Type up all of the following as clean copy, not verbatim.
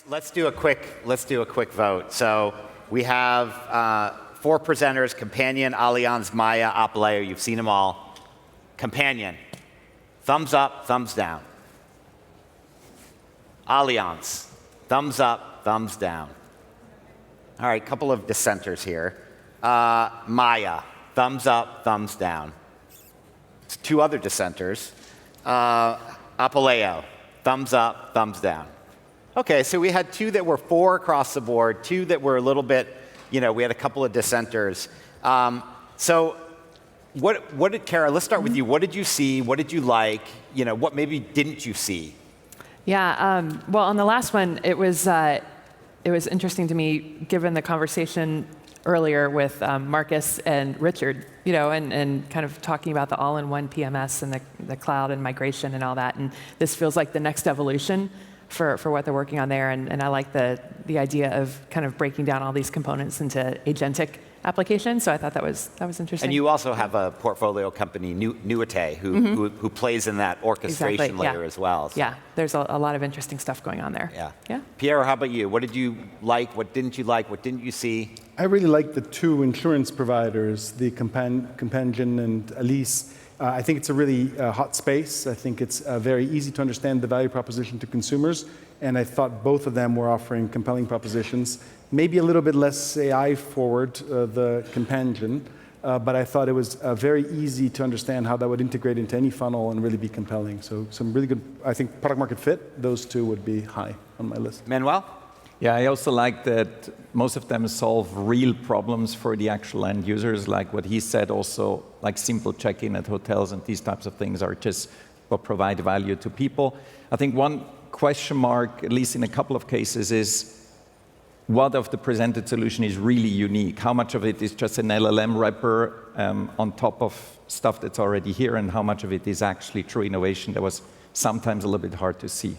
Let's do a quick vote. So we have 4 presenters: Companion, Allianz, Maya, Apaleo. You've seen them all. Companion, thumbs up, thumbs down. Allianz, thumbs up, thumbs down. All right, couple of dissenters here. Maya, thumbs up, thumbs down. 2 other dissenters. Apaleo, thumbs up, thumbs down. Okay, so we had 2 that were 4 across the board, 2 that were a little bit, we had a couple of dissenters. So what did, Cara, let's start with you. What did you see? What did you like? What maybe didn't you see? Yeah, well, on the last one, it was interesting to me, given the conversation earlier with Marcus and Richard, and kind of talking about the all-in-one PMS and the cloud and migration and all that. And this feels like the next evolution for what they're working on there. And I like the idea of kind of breaking down all these components into agentic applications. So I thought that was interesting. And you also have a portfolio company, Nuite, who plays in that orchestration layer as well. So. Yeah, there's a lot of interesting stuff going on there. Yeah. Piero, how about you? What did you like? What didn't you like? What didn't you see? I really like the 2 insurance providers, the Companion and Elise. I think it's a really hot space. I think it's very easy to understand the value proposition to consumers, and I thought both of them were offering compelling propositions. Maybe a little bit less AI forward, the Companion, but I thought it was very easy to understand how that would integrate into any funnel and really be compelling. So some really good, I think, product market fit. Those 2 would be high on my list. Manuel? Yeah, I also like that most of them solve real problems for the actual end users, like what he said also, like simple check-in at hotels and these types of things are just what provide value to people. I think one question mark, at least in a couple of cases, is what of the presented solution is really unique? How much of it is just an LLM wrapper on top of stuff that's already here, and how much of it is actually true innovation that was sometimes a little bit hard to see?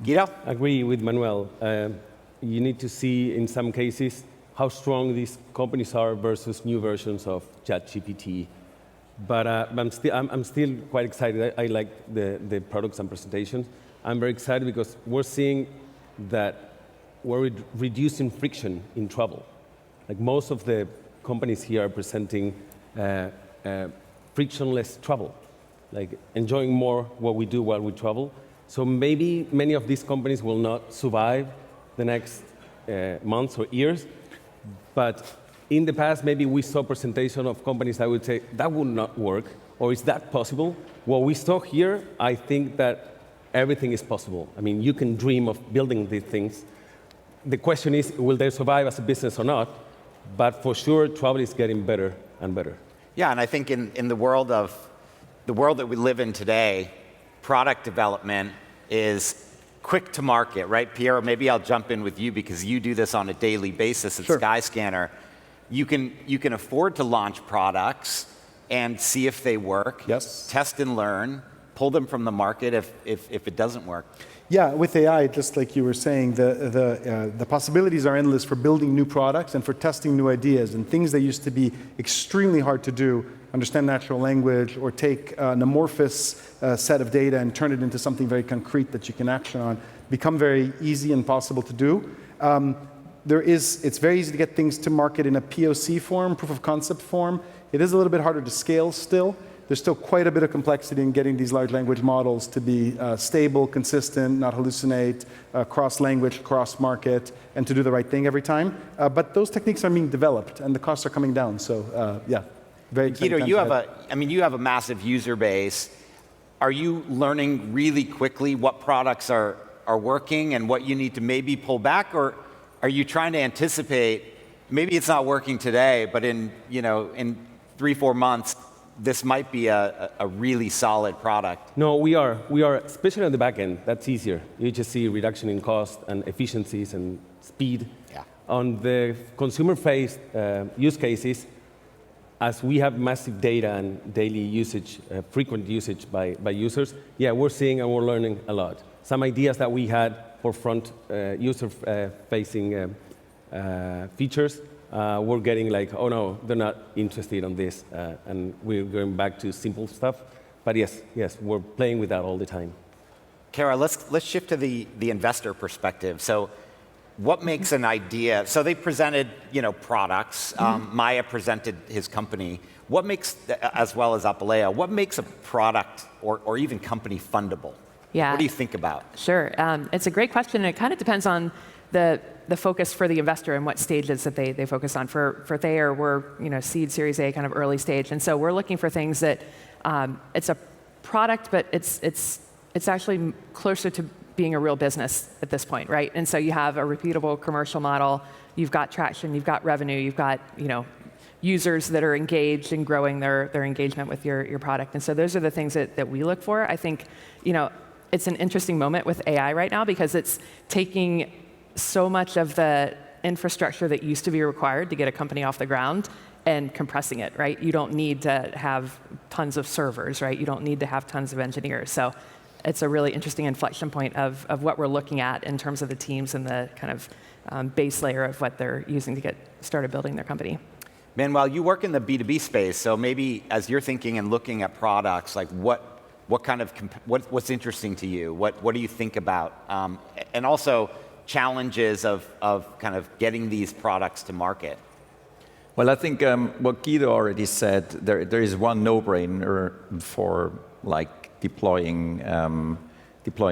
Guido? I agree with Manuel. You need to see, in some cases, how strong these companies are versus new versions of ChatGPT. But I'm still quite excited. I like the products and presentations. I'm very excited because we're seeing that we're reducing friction in travel. Like most of the companies here are presenting frictionless travel, like enjoying more what we do while we travel. So maybe many of these companies will not survive the next months or years, but in the past, maybe we saw presentation of companies that would say, that would not work, or is that possible? What we saw here, I think that everything is possible. I mean, you can dream of building these things. The question is, will they survive as a business or not? But for sure, travel is getting better and better. Yeah, and I think in the world that we live in today, product development is quick to market, right? Piero, maybe I'll jump in with you because you do this on a daily basis at Skyscanner. You can afford to launch products and see if they work, test and learn, pull them from the market if it doesn't work. Yeah, with AI, just like you were saying, the possibilities are endless for building new products and for testing new ideas, and things that used to be extremely hard to do, understand natural language or take an amorphous set of data and turn it into something very concrete that you can action on, become very easy and possible to do. It's very easy to get things to market in a POC form, proof of concept form. It is a little bit harder to scale still. There's still quite a bit of complexity in getting these large language models to be stable, consistent, not hallucinate, cross-language, cross-market, and to do the right thing every time. But those techniques are being developed, and the costs are coming down. So, yeah, very exciting. Guido, you have a massive user base. Are you learning really quickly what products are working and what you need to maybe pull back, or are you trying to anticipate maybe it's not working today, but in 3-4 months? This might be a really solid product. No, we are, especially on the back end, that's easier. You just see reduction in cost and efficiencies and speed. Yeah. On the consumer-faced use cases, as we have massive data and daily usage, frequent usage by users, yeah, we're seeing and we're learning a lot. Some ideas that we had for front user-facing features, we're getting like, oh no, they're not interested in this, and we're going back to simple stuff. But yes, we're playing with that all the time. Cara, let's shift to the investor perspective. So what makes an idea, so they presented, products. Maya presented his company. What makes, as well as Apaleo, what makes a product or even company fundable? Yeah. What do you think about? Sure. It's a great question, and it kind of depends on the focus for the investor and what stages that they focus on. For Thayer, we're seed, Series A, kind of early stage, and so we're looking for things that it's a product, but it's actually closer to being a real business at this point, right? And so you have a repeatable commercial model, you've got traction, you've got revenue, you've got users that are engaged and growing their engagement with your product. And so those are the things that we look for. I think it's an interesting moment with AI right now because it's taking so much of the infrastructure that used to be required to get a company off the ground and compressing it, right? You don't need to have tons of servers, right? You don't need to have tons of engineers. So it's a really interesting inflection point of what we're looking at in terms of the teams and the kind of base layer of what they're using to get started building their company. Manuel, you work in the B2B space, so maybe as you're thinking and looking at products, like what's interesting to you? What do you think about? And also challenges of kind of getting these products to market. Well, I think what Guido already said, there is one no-brainer for deploying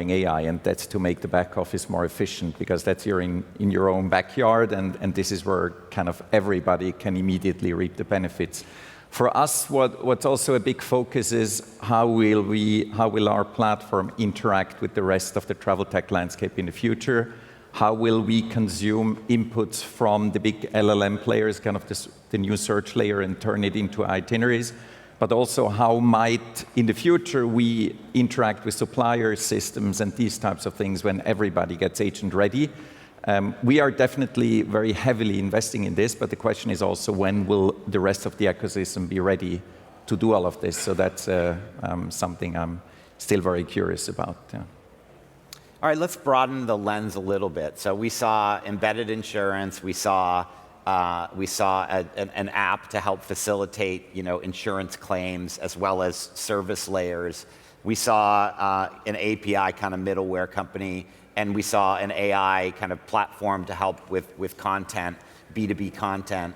AI, and that's to make the back office more efficient, because that's in your own backyard, and this is where kind of everybody can immediately reap the benefits. For us, what's also a big focus is how will our platform interact with the rest of the travel tech landscape in the future? How will we consume inputs from the big LLM players, kind of the new search layer, and turn it into itineraries? But also how might, in the future, we interact with supplier systems and these types of things when everybody gets agent ready? We are definitely very heavily investing in this, but the question is also when will the rest of the ecosystem be ready to do all of this? So that's something I'm still very curious about. Yeah. All right, let's broaden the lens a little bit. So we saw embedded insurance. We saw an app to help facilitate, insurance claims as well as service layers. We saw an API kind of middleware company, and we saw an AI kind of platform to help with content, B2B content.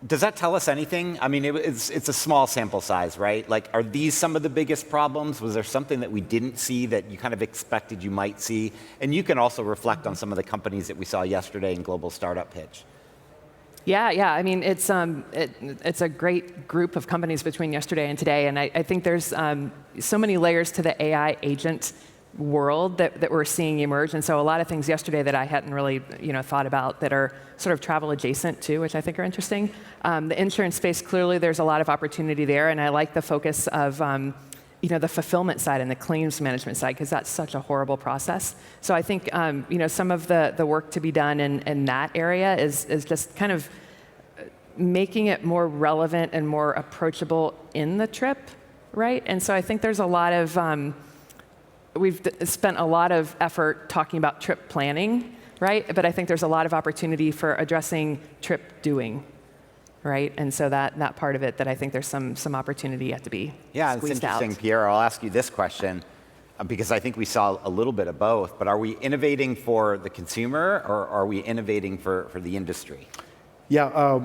Does that tell us anything? I mean, it's a small sample size, right? Like, are these some of the biggest problems? Was there something that we didn't see that you kind of expected you might see? And you can also reflect on some of the companies that we saw yesterday in Global Startup Pitch. Yeah. I mean, it's a great group of companies between yesterday and today, and I think there's so many layers to the AI agent world that we're seeing emerge, and so a lot of things yesterday that I hadn't really thought about that are sort of travel adjacent too, which I think are interesting. The insurance space, clearly there's a lot of opportunity there, and I like the focus of the fulfillment side and the claims management side, because that's such a horrible process. So I think some of the work to be done in that area is just kind of making it more relevant and more approachable in the trip, right? And so I think there's a lot of we've spent a lot of effort talking about trip planning, right? But I think there's a lot of opportunity for addressing trip doing, right? And so that part of it, that I think there's some opportunity yet to be squeezed out. It's interesting, Piero. I'll ask you this question, because I think we saw a little bit of both. But are we innovating for the consumer, or are we innovating for the industry? Yeah.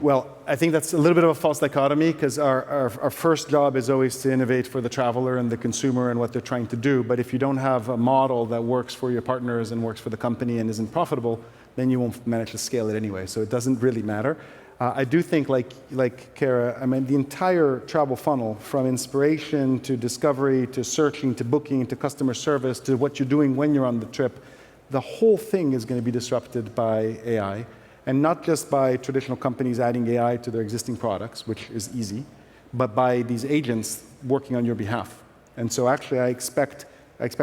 Well, I think that's a little bit of a false dichotomy, because our first job is always to innovate for the traveler and the consumer and what they're trying to do. But if you don't have a model that works for your partners and works for the company and isn't profitable, then you won't manage to scale it anyway. So it doesn't really matter. I do think, like Cara, I mean, the entire travel funnel, from inspiration to discovery to searching to booking to customer service to what you're doing when you're on the trip, the whole thing is going to be disrupted by AI. And not just by traditional companies adding AI to their existing products, which is easy, but by these agents working on your behalf. And so actually I expect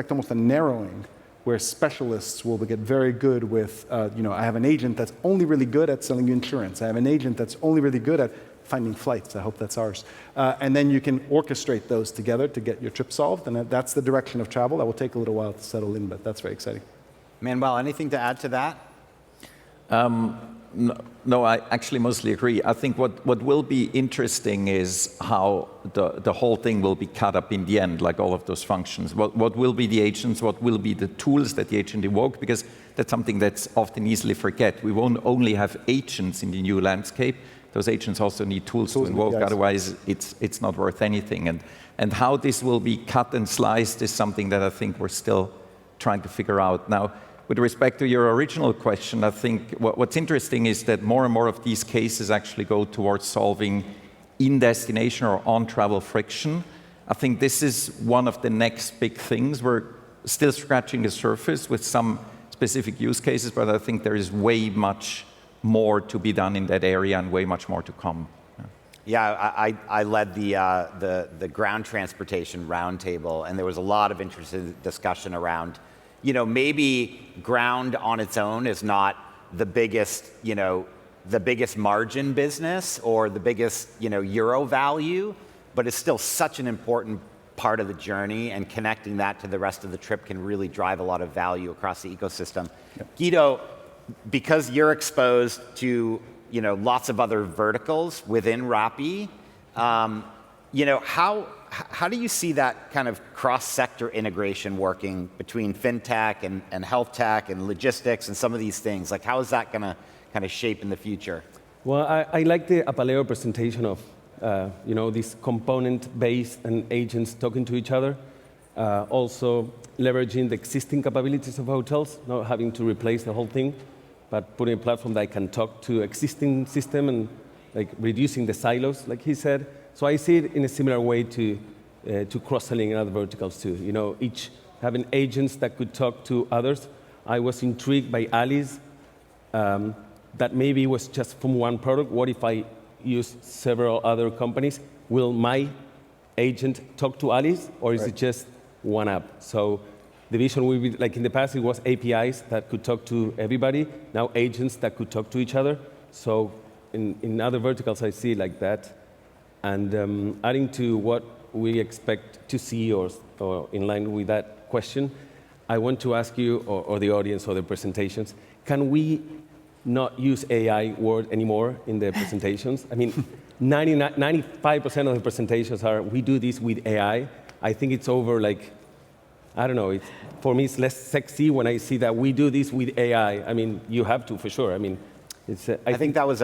almost a narrowing, where specialists will get very good with, I have an agent that's only really good at selling you insurance. I have an agent that's only really good at finding flights. I hope that's ours. And then you can orchestrate those together to get your trip solved. And that's the direction of travel. That will take a little while to settle in, but that's very exciting. Manuel, anything to add to that? No, I actually mostly agree. I think what will be interesting is how the whole thing will be cut up in the end, like all of those functions. What will be the agents? What will be the tools that the agent invoke? Because that's something that's often easily forget. We won't only have agents in the new landscape. Those agents also need tools to invoke. Yes. Otherwise, it's not worth anything. And how this will be cut and sliced is something that I think we're still trying to figure out now. With respect to your original question, I think what's interesting is that more and more of these cases actually go towards solving in-destination or on-travel friction. I think this is one of the next big things. We're still scratching the surface with some specific use cases, but I think there is way much more to be done in that area and way much more to come. Yeah, I led the ground transportation roundtable, and there was a lot of interesting discussion around, maybe ground on its own is not the biggest, the biggest margin business or the biggest, euro value, but it's still such an important part of the journey, and connecting that to the rest of the trip can really drive a lot of value across the ecosystem. Yep. Guido, because you're exposed to, lots of other verticals within Rappi, how do you see that kind of cross-sector integration working between fintech and health tech and logistics and some of these things? Like, how is that going to kind of shape in the future? Well, I like the Apaleo presentation of, this component-based and agents talking to each other. Also leveraging the existing capabilities of hotels, not having to replace the whole thing, but putting a platform that can talk to existing system and like reducing the silos, like he said. So I see it in a similar way to cross-selling in other verticals too. Each having agents that could talk to others. I was intrigued by Ali's, that maybe was just from one product. What if I use several other companies? Will my agent talk to Ali's, or is it just one app? So the vision will be, like in the past, it was APIs that could talk to everybody. Now agents that could talk to each other. So in other verticals, I see it like that. And adding to what we expect to see, or in line with that question, I want to ask you, or the audience, or the presentations, can we not use AI word anymore in the presentations? I mean, 95% of the presentations are, we do this with AI. I think it's over, like, I don't know, for me it's less sexy when I see that we do this with AI. I mean, you have to, for sure. I mean, I think that was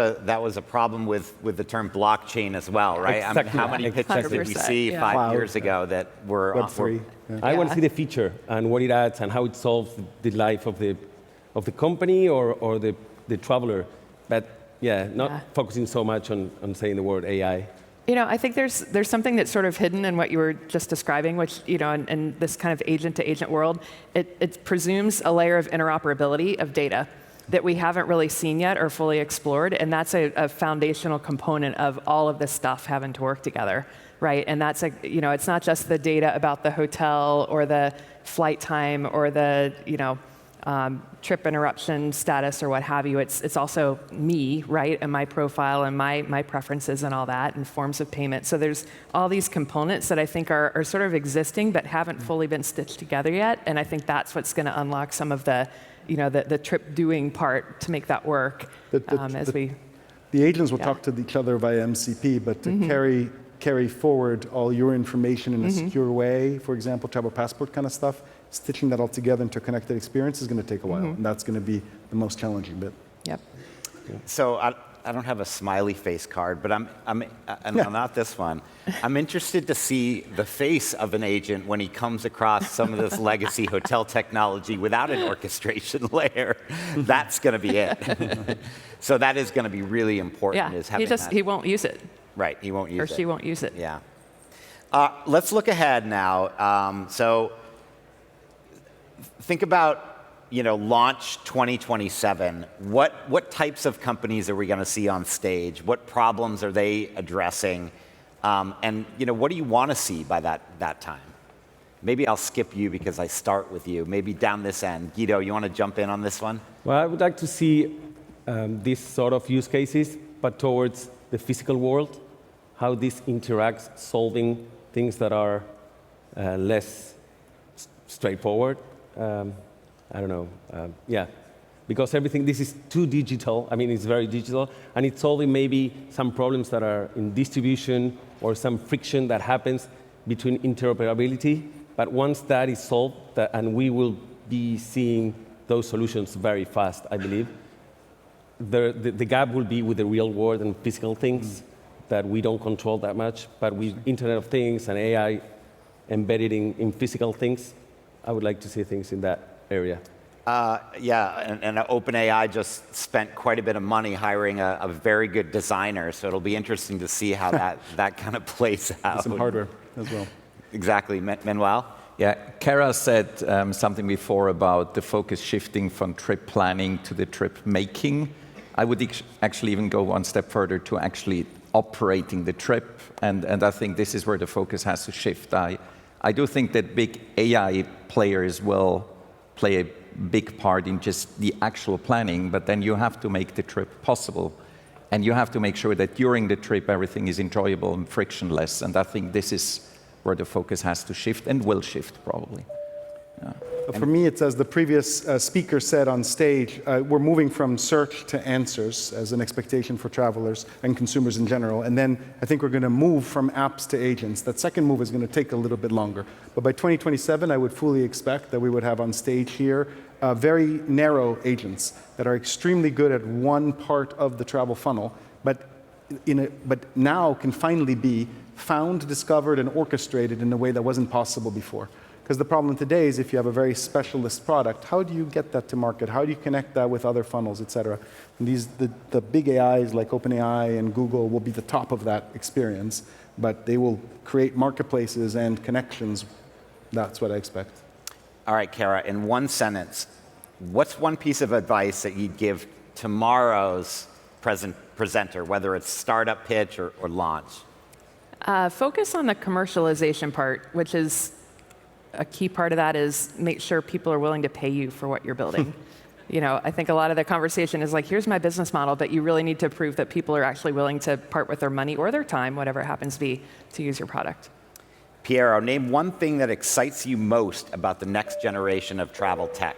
a problem with the term blockchain as well, right? Exactly. I mean, how many pitches did we see 5 years ago that were Web3? I want to see the feature and what it adds and how it solves the life of the company or the traveler. But not focusing so much on saying the word AI. I think there's something that's sort of hidden in what you were just describing, which, in this kind of agent-to-agent world, it presumes a layer of interoperability of data that we haven't really seen yet or fully explored, and that's a foundational component of all of this stuff having to work together, right? And that's it's not just the data about the hotel or the flight time or the trip interruption status or what have you. It's also me, right, and my profile and my preferences and all that, and forms of payment. So there's all these components that I think are sort of existing but haven't fully been stitched together yet, and I think that's what's going to unlock some of the the trip doing part to make that work. The agents will talk to each other via MCP, but to carry forward all your information in a secure way, for example, travel passport kind of stuff, stitching that all together into a connected experience is going to take a while, and that's going to be the most challenging bit. Yep. So I don't have a smiley face card, but I'm not this one. I'm interested to see the face of an agent when he comes across some of this legacy hotel technology without an orchestration layer. That's going to be it. So that is going to be really important. Yeah, he won't use it. Right, he won't use it. Or she won't use it. Yeah. Let's look ahead now. So think about launch 2027. What types of companies are we going to see on stage? What problems are they addressing? And what do you want to see by that time? Maybe I'll skip you because I start with you. Maybe down this end. Guido, you want to jump in on this one? Well, I would like to see these sort of use cases, but towards the physical world, how this interacts, solving things that are less straightforward. I don't know. because everything, this is too digital. I mean, it's very digital, and it's solving maybe some problems that are in distribution or some friction that happens between interoperability. But once that is solved, and we will be seeing those solutions very fast, I believe, the gap will be with the real world and physical things that we don't control that much, but with Internet of Things and AI embedded in physical things, I would like to see things in that area. Yeah, and OpenAI just spent quite a bit of money hiring a very good designer, so it'll be interesting to see how that kind of plays out. Some hardware as well. Exactly. Manuel? Yeah, Cara said something before about the focus shifting from trip planning to the trip making. I would actually even go one step further to actually operating the trip, and I think this is where the focus has to shift. I do think that big AI players will play a big part in just the actual planning, but then you have to make the trip possible. And you have to make sure that during the trip everything is enjoyable and frictionless. And I think this is where the focus has to shift and will shift probably. Yeah. For me, it's as the previous speaker said on stage, we're moving from search to answers as an expectation for travelers and consumers in general. And then I think we're going to move from apps to agents. That second move is going to take a little bit longer. But by 2027, I would fully expect that we would have on stage here very narrow agents that are extremely good at one part of the travel funnel, but now can finally be found, discovered, and orchestrated in a way that wasn't possible before. Because the problem today is if you have a very specialist product, how do you get that to market? How do you connect that with other funnels, et cetera? And the big AIs like OpenAI and Google will be the top of that experience, but they will create marketplaces and connections. That's what I expect. All right, Cara, in one sentence, what's one piece of advice that you'd give tomorrow's presenter, whether it's startup pitch or launch? Focus on the commercialization part, which is a key part of that is make sure people are willing to pay you for what you're building. I think a lot of the conversation is like, here's my business model, but you really need to prove that people are actually willing to part with their money or their time, whatever it happens to be, to use your product. Piero, name one thing that excites you most about the next generation of travel tech.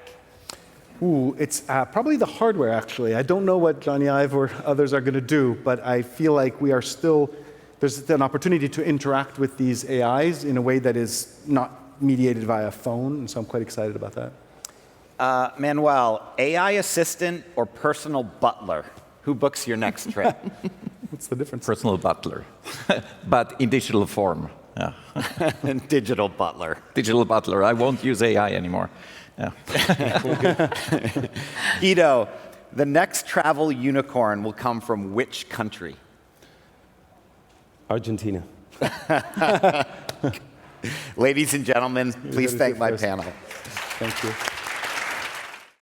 Ooh, it's probably the hardware, actually. I don't know what Johnny Ive or others are going to do, but I feel like we are still, there's an opportunity to interact with these AIs in a way that is not mediated via phone, and so I'm quite excited about that. Manuel, AI assistant or personal butler? Who books your next trip? What's the difference? Personal butler, but in digital form. Yeah. Digital butler. Digital butler. I won't use AI anymore. Yeah. Guido, the next travel unicorn will come from which country? Argentina. Ladies and gentlemen, please thank my panel. Thank you.